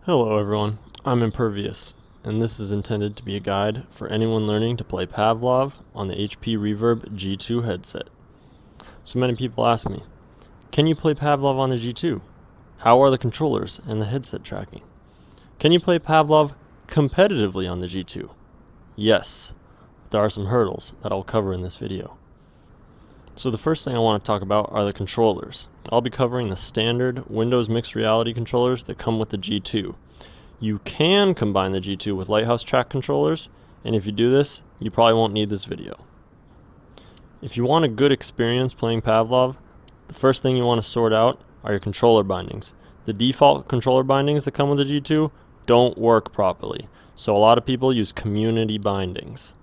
Hello everyone, I'm Impervious, and this is intended to be a guide for anyone learning to play Pavlov on the HP Reverb G2 headset. So many people ask me, can you play Pavlov on the G2? How are the controllers and the headset tracking? Can you play Pavlov competitively on the G2? Yes, but there are some hurdles that I'll cover in this video. So the first thing I want to talk about are the controllers. I'll be covering the standard Windows Mixed Reality controllers that come with the G2. You can combine the G2 with Lighthouse track controllers, and if you do this, you probably won't need this video. If you want a good experience playing Pavlov, the first thing you want to sort out are your controller bindings. The default controller bindings that come with the G2 don't work properly, so a lot of people use community bindings.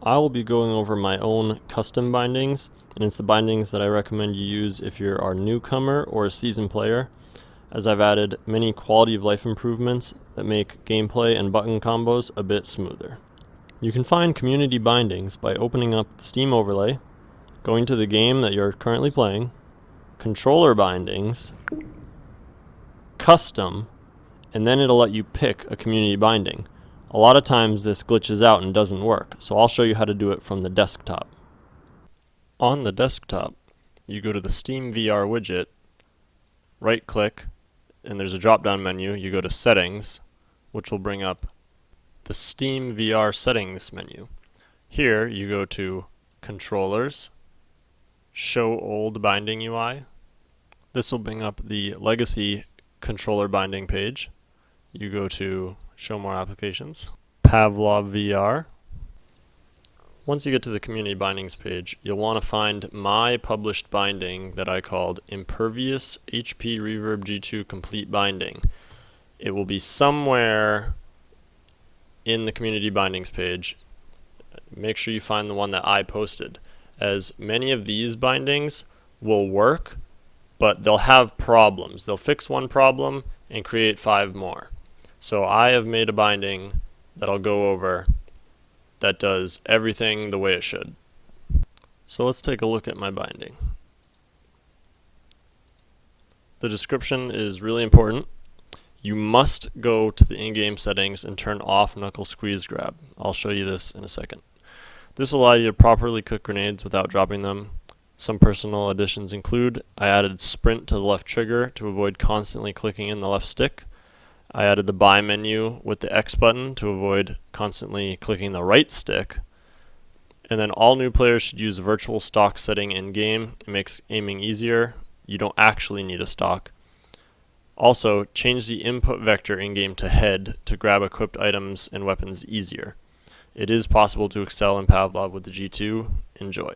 I will be going over my own custom bindings, and it's the bindings that I recommend you use if you're a newcomer or a seasoned player, as I've added many quality of life improvements that make gameplay and button combos a bit smoother. You can find community bindings by opening up the Steam overlay, going to the game that you're currently playing, controller bindings, custom, and then it'll let you pick a community binding. A lot of times this glitches out and doesn't work, so I'll show you how to do it from the desktop. On the desktop, you go to the Steam VR widget, right click, and there's a drop down menu. You go to Settings, which will bring up the Steam VR Settings menu. Here you go to Controllers, Show Old Binding UI. This will bring up the Legacy controller binding page. You go to Show More Applications, Pavlov VR. Once you get to the community bindings page, you'll want to find my published binding that I called Impervious HP Reverb G2 Complete Binding. It will be somewhere in the community bindings page. Make sure you find the one that I posted, as many of these bindings will work, but they'll have problems. They'll fix one problem and create 5 more. So I have made a binding that I'll go over that does everything the way it should. So let's take a look at my binding. The description is really important. You must go to the in-game settings and turn off knuckle squeeze grab. I'll show you this in a second. This will allow you to properly cook grenades without dropping them. Some personal additions include, I added sprint to the left trigger to avoid constantly clicking in the left stick. I added the buy menu with the X button to avoid constantly clicking the right stick. And then all new players should use virtual stock setting in-game. It makes aiming easier. You don't actually need a stock. Also, change the input vector in-game to head to grab equipped items and weapons easier. It is possible to excel in Pavlov with the G2. Enjoy.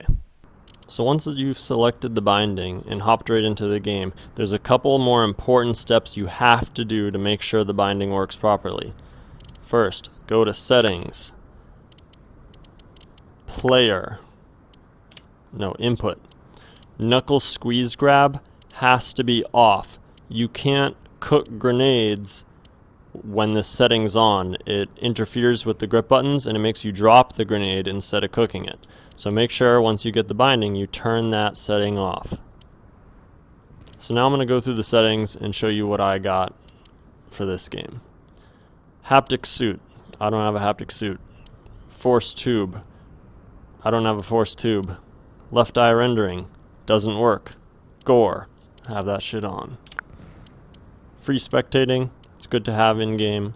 So once you've selected the binding and hopped right into the game, there's a couple more important steps you have to do to make sure the binding works properly. First, go to Settings, Input. Knuckle squeeze grab has to be off. You can't cook grenades when this setting's on. It interferes with the grip buttons and it makes you drop the grenade instead of cooking it. So make sure once you get the binding, you turn that setting off. So now I'm going to go through the settings and show you what I got for this game. Haptic suit. I don't have a haptic suit. Force tube. I don't have a force tube. Left eye rendering. Doesn't work. Gore. Have that shit on. Free spectating. It's good to have in game.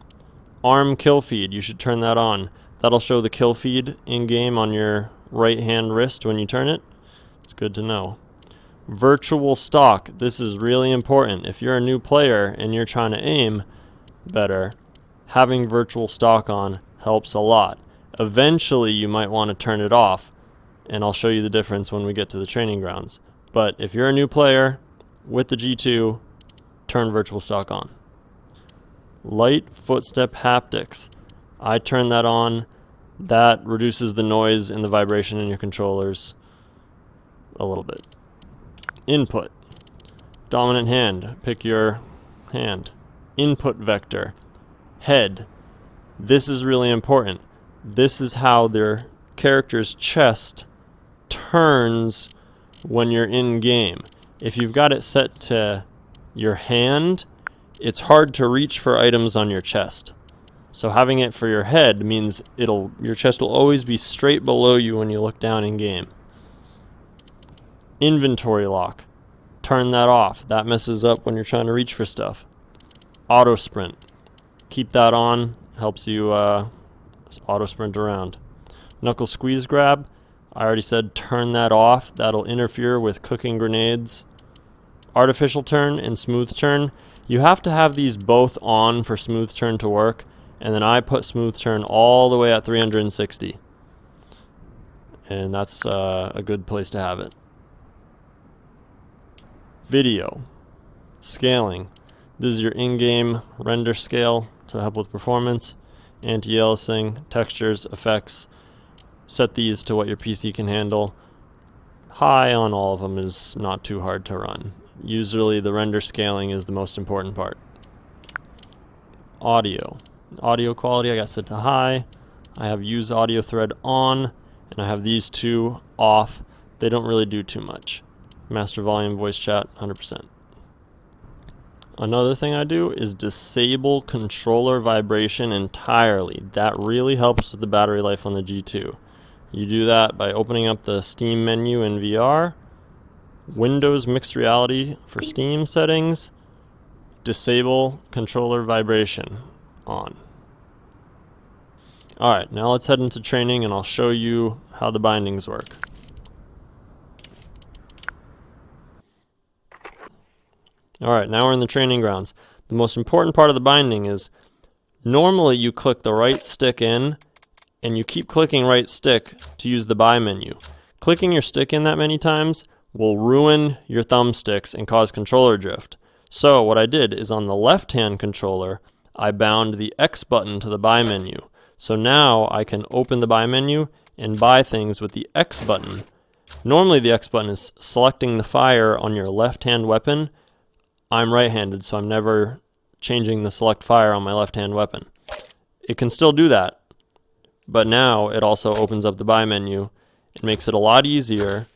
Arm kill feed. You should turn that on. That'll show the kill feed in game on your right hand wrist when you turn it. It's good to know. Virtual stock. This is really important. If you're a new player and you're trying to aim better, having virtual stock on helps a lot. Eventually you might want to turn it off, and I'll show you the difference when we get to the training grounds. But if you're a new player with the G2, turn virtual stock on. Light footstep haptics. I turn that on. That reduces the noise and the vibration in your controllers a little bit. Input. Dominant hand. Pick your hand. Input vector. Head. This is really important. This is how their character's chest turns when you're in game. If you've got it set to your hand, it's hard to reach for items on your chest. So having it for your head means your chest will always be straight below you when you look down in game. Inventory lock. Turn that off. That messes up when you're trying to reach for stuff. Auto sprint. Keep that on. Helps you auto sprint around. Knuckle squeeze grab. I already said turn that off. That'll interfere with cooking grenades. Artificial turn and smooth turn. You have to have these both on for smooth turn to work. And then I put smooth turn all the way at 360. And that's a good place to have it. Video. Scaling. This is your in-game render scale to help with performance. Anti-aliasing, textures, effects. Set these to what your PC can handle. High on all of them is not too hard to run. Usually the render scaling is the most important part. Audio. Audio quality I got set to high. I have use audio thread on, and I have these two off. They don't really do too much. Master volume, voice chat, 100%. Another thing I do is disable controller vibration entirely. That really helps with the battery life on the G2. You do that by opening up the Steam menu in VR, Windows Mixed Reality for Steam settings, disable controller vibration on. Alright, now let's head into training and I'll show you how the bindings work. Alright, now we're in the training grounds. The most important part of the binding is normally you click the right stick in and you keep clicking right stick to use the buy menu. Clicking your stick in that many times will ruin your thumbsticks and cause controller drift. So what I did is on the left hand controller I bound the X button to the buy menu. So now I can open the buy menu and buy things with the X button. Normally the X button is selecting the fire on your left hand weapon. I'm right-handed, so I'm never changing the select fire on my left-hand weapon. It can still do that, but now it also opens up the buy menu. It makes it a lot easier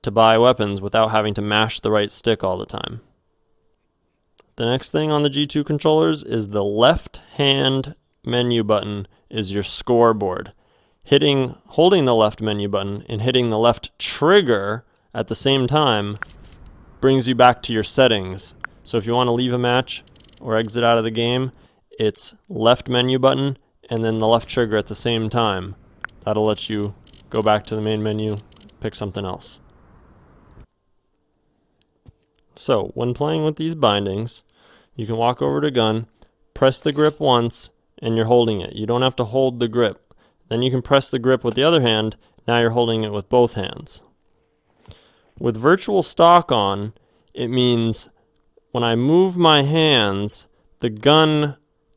to buy weapons without having to mash the right stick all the time. The next thing on the G2 controllers is the left-hand menu button is your scoreboard. Holding the left menu button and hitting the left trigger at the same time brings you back to your settings. So if you want to leave a match or exit out of the game, it's left menu button and then the left trigger at the same time. That'll let you go back to the main menu, pick something else. So when playing with these bindings, you can walk over to gun, press the grip once, and you're holding it. You don't have to hold the grip. Then you can press the grip with the other hand. Now you're holding it with both hands. With virtual stock on, it means when I move my hands, the gun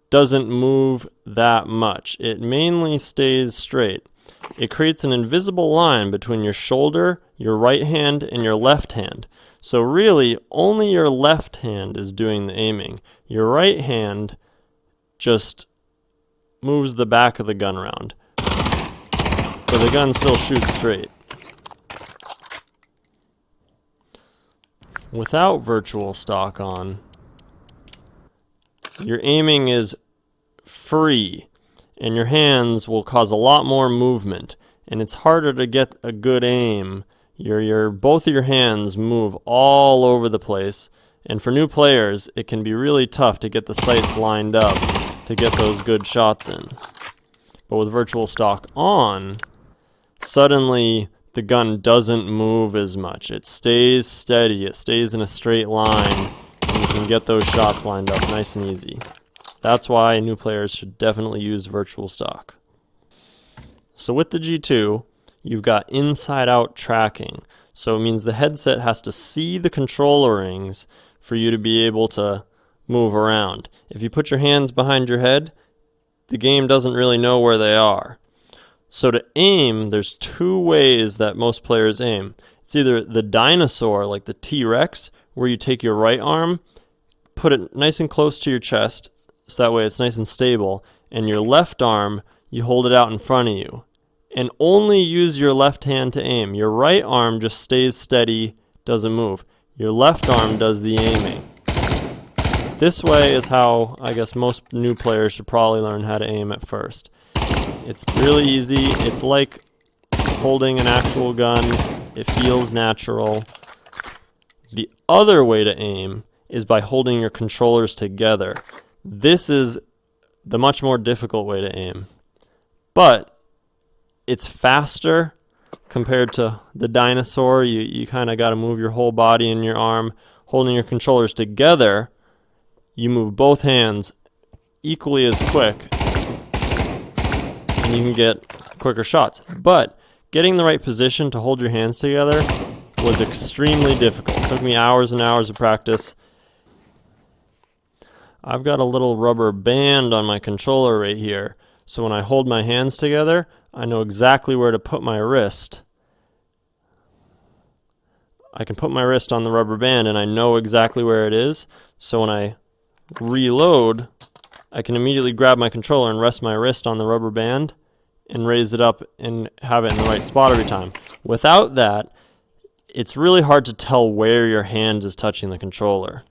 doesn't move that much. It mainly stays straight. It creates an invisible line between your shoulder, your right hand, and your left hand. So really, only your left hand is doing the aiming. Your right hand just moves the back of the gun around. But the gun still shoots straight. Without virtual stock on, your aiming is free, and your hands will cause a lot more movement, and it's harder to get a good aim. Both of your hands move all over the place, and for new players, it can be really tough to get the sights lined up to get those good shots in. But with virtual stock on, suddenly the gun doesn't move as much. It stays steady, it stays in a straight line, and you can get those shots lined up nice and easy. That's why new players should definitely use virtual stock. So with the G2, you've got inside-out tracking. So it means the headset has to see the controller rings for you to be able to move around. If you put your hands behind your head, the game doesn't really know where they are. So to aim, there's two ways that most players aim. It's either the dinosaur, like the T-Rex, where you take your right arm, put it nice and close to your chest, so that way it's nice and stable, and your left arm, you hold it out in front of you. And only use your left hand to aim. Your right arm just stays steady, doesn't move. Your left arm does the aiming. This way is how I guess most new players should probably learn how to aim at first. It's really easy. It's like holding an actual gun. It feels natural. The other way to aim is by holding your controllers together. This is the much more difficult way to aim. But it's faster compared to the dinosaur. You kind of got to move your whole body and your arm. Holding your controllers together, you move both hands equally as quick, and you can get quicker shots. But getting the right position to hold your hands together was extremely difficult. It took me hours and hours of practice. I've got a little rubber band on my controller right here, so when I hold my hands together, I know exactly where to put my wrist. I can put my wrist on the rubber band and I know exactly where it is, so when I reload, I can immediately grab my controller and rest my wrist on the rubber band and raise it up and have it in the right spot every time. Without that, it's really hard to tell where your hand is touching the controller.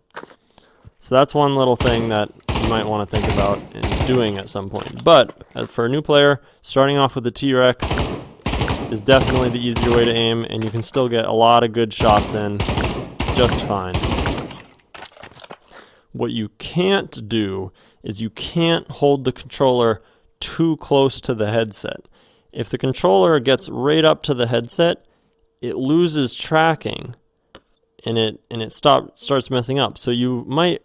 So that's one little thing that you might want to think about and doing at some point. But for a new player, starting off with the T-Rex is definitely the easier way to aim, and you can still get a lot of good shots in just fine. What you can't do is you can't hold the controller too close to the headset. If the controller gets right up to the headset, it loses tracking and it starts messing up. So you might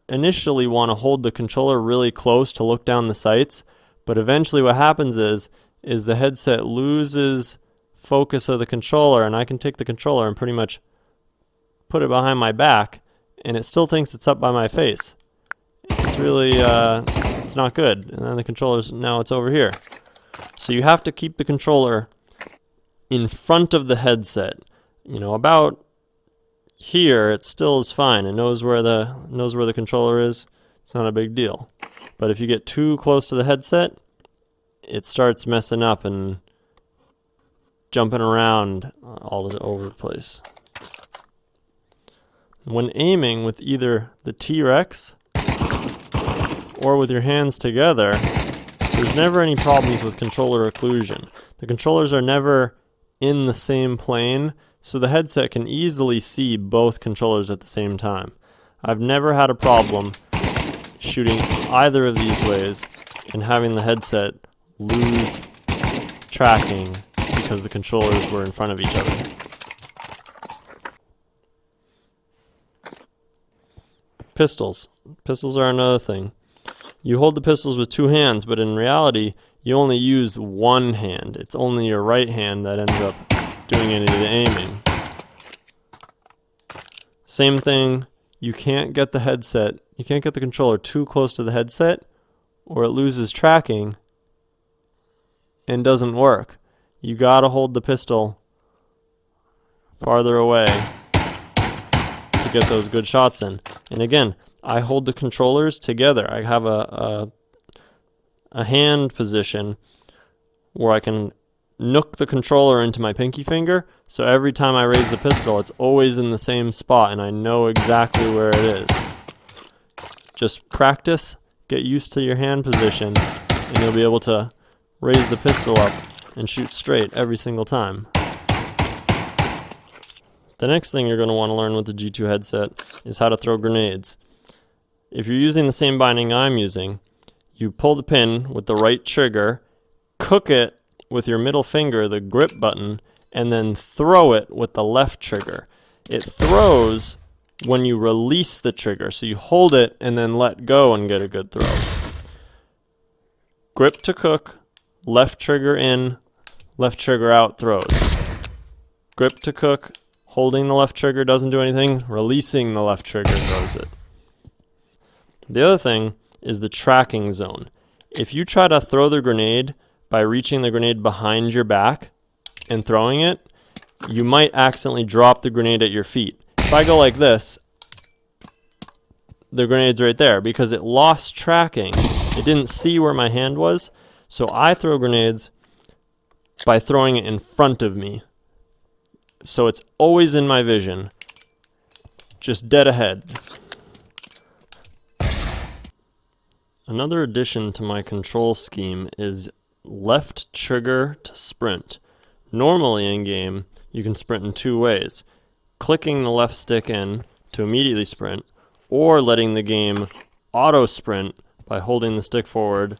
initially want to hold the controller really close to look down the sights, but eventually what happens is the headset loses focus of the controller, and I can take the controller and pretty much put it behind my back, and it still thinks it's up by my face. It's really, it's not good. And then the controller's, now it's over here. So you have to keep the controller in front of the headset. You know, about here, it still is fine. It knows where the controller is. It's not a big deal. But if you get too close to the headset, it starts messing up and jumping around all over the place. When aiming with either the T-Rex or with your hands together, there's never any problems with controller occlusion. The controllers are never in the same plane, so the headset can easily see both controllers at the same time. I've never had a problem shooting either of these ways and having the headset lose tracking because the controllers were in front of each other. Pistols. Pistols are another thing. You hold the pistols with two hands, but in reality, you only use one hand. It's only your right hand that ends up doing any of the aiming. Same thing, you can't get the controller too close to the headset, or it loses tracking and doesn't work. You gotta hold the pistol farther away to get those good shots in. And again, I hold the controllers together. I have a hand position where I can nook the controller into my pinky finger, so every time I raise the pistol, it's always in the same spot and I know exactly where it is. Just practice, get used to your hand position, and you'll be able to raise the pistol up and shoot straight every single time. The next thing you're going to want to learn with the G2 headset is how to throw grenades. If you're using the same binding I'm using, you pull the pin with the right trigger, cook it with your middle finger, the grip button, and then throw it with the left trigger. It throws when you release the trigger, so you hold it and then let go and get a good throw. Grip to cook, left trigger in, left trigger out, throws. Grip to cook, holding the left trigger doesn't do anything, releasing the left trigger throws it. The other thing is the tracking zone. If you try to throw the grenade by reaching the grenade behind your back and throwing it, you might accidentally drop the grenade at your feet. If I go like this, the grenade's right there because it lost tracking. It didn't see where my hand was, so I throw grenades by throwing it in front of me. So it's always in my vision, just dead ahead. Another addition to my control scheme is left trigger to sprint. Normally in game, you can sprint in two ways. Clicking the left stick in to immediately sprint, or letting the game auto sprint by holding the stick forward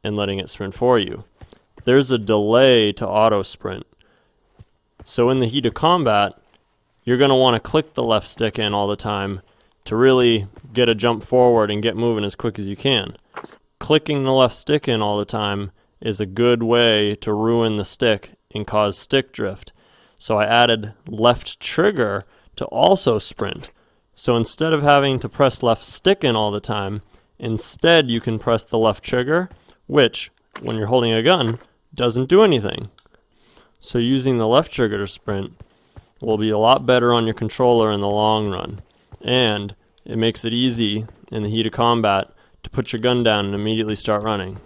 and letting it sprint for you. There's a delay to auto sprint. So in the heat of combat, you're going to want to click the left stick in all the time to really get a jump forward and get moving as quick as you can. Clicking the left stick in all the time is a good way to ruin the stick and cause stick drift. So I added left trigger to also sprint. So instead of having to press left stick in all the time, instead you can press the left trigger, which, when you're holding a gun, doesn't do anything. So using the left trigger to sprint will be a lot better on your controller in the long run. And it makes it easy in the heat of combat to put your gun down and immediately start running.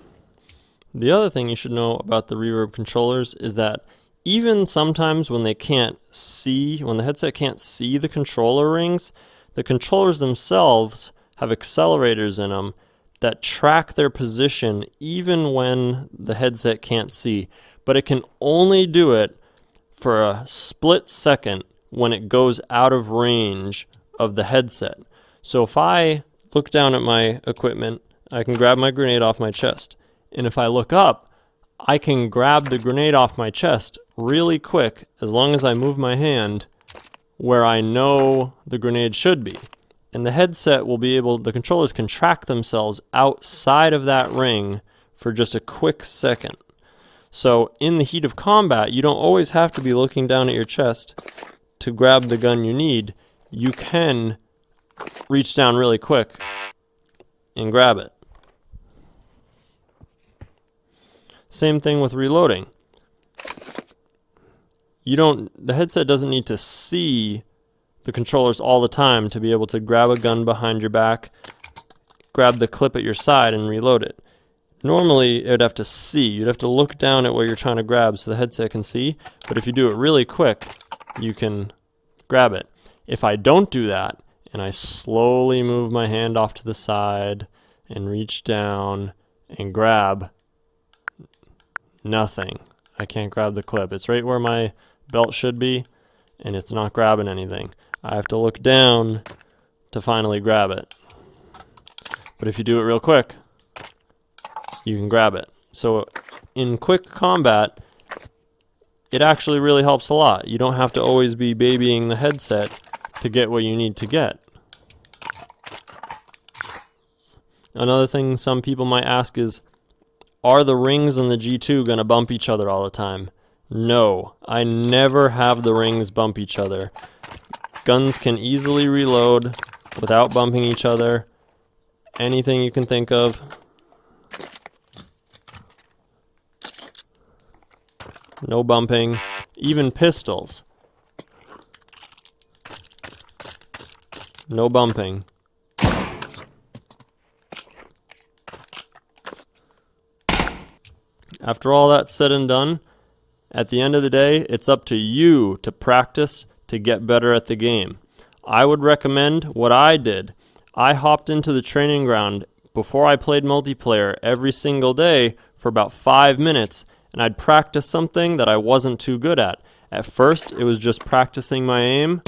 The other thing you should know about the Reverb controllers is that even sometimes when they can't see, when the headset can't see the controller rings, the controllers themselves have accelerators in them that track their position even when the headset can't see. But it can only do it for a split second when it goes out of range of the headset. So if I look down at my equipment, I can grab my grenade off my chest. And if I look up, I can grab the grenade off my chest really quick as long as I move my hand where I know the grenade should be. And the headset will be able, the controllers can track themselves outside of that ring for just a quick second. So in the heat of combat, you don't always have to be looking down at your chest to grab the gun you need. You can reach down really quick and grab it. Same thing with reloading. The headset doesn't need to see the controllers all the time to be able to grab a gun behind your back, grab the clip at your side and reload it. Normally, it'd have to see. You'd have to look down at what you're trying to grab so the headset can see, but if you do it really quick, you can grab it. If I don't do that, and I slowly move my hand off to the side and reach down and grab, nothing. I can't grab the clip. It's right where my belt should be, and it's not grabbing anything. I have to look down to finally grab it. But if you do it real quick, you can grab it. So in quick combat, it actually really helps a lot. You don't have to always be babying the headset to get what you need to get. Another thing some people might ask is, are the rings on the G2 going to bump each other all the time? No, I never have the rings bump each other. Guns can easily reload without bumping each other. Anything you can think of. No bumping. Even pistols. No bumping. After all that's said and done, at the end of the day, it's up to you to practice to get better at the game. I would recommend what I did. I hopped into the training ground before I played multiplayer every single day for about 5 minutes, and I'd practice something that I wasn't too good at. At first, it was just practicing my aim.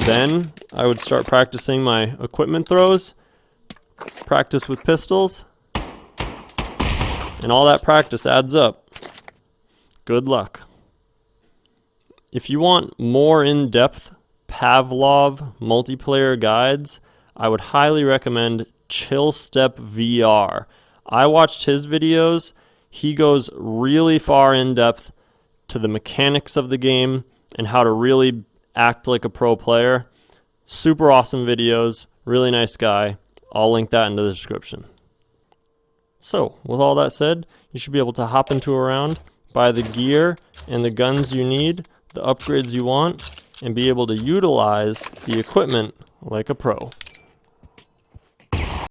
Then I would start practicing my equipment throws, practice with pistols, and all that practice adds up. Good luck. If you want more in-depth Pavlov multiplayer guides, I would highly recommend Chillst3p VR. I watched his videos. He goes really far in depth to the mechanics of the game and how to really act like a pro player. Super awesome videos. Really nice guy. I'll link that in the description. So, with all that said, you should be able to hop into a round, buy the gear and the guns you need, the upgrades you want, and be able to utilize the equipment like a pro.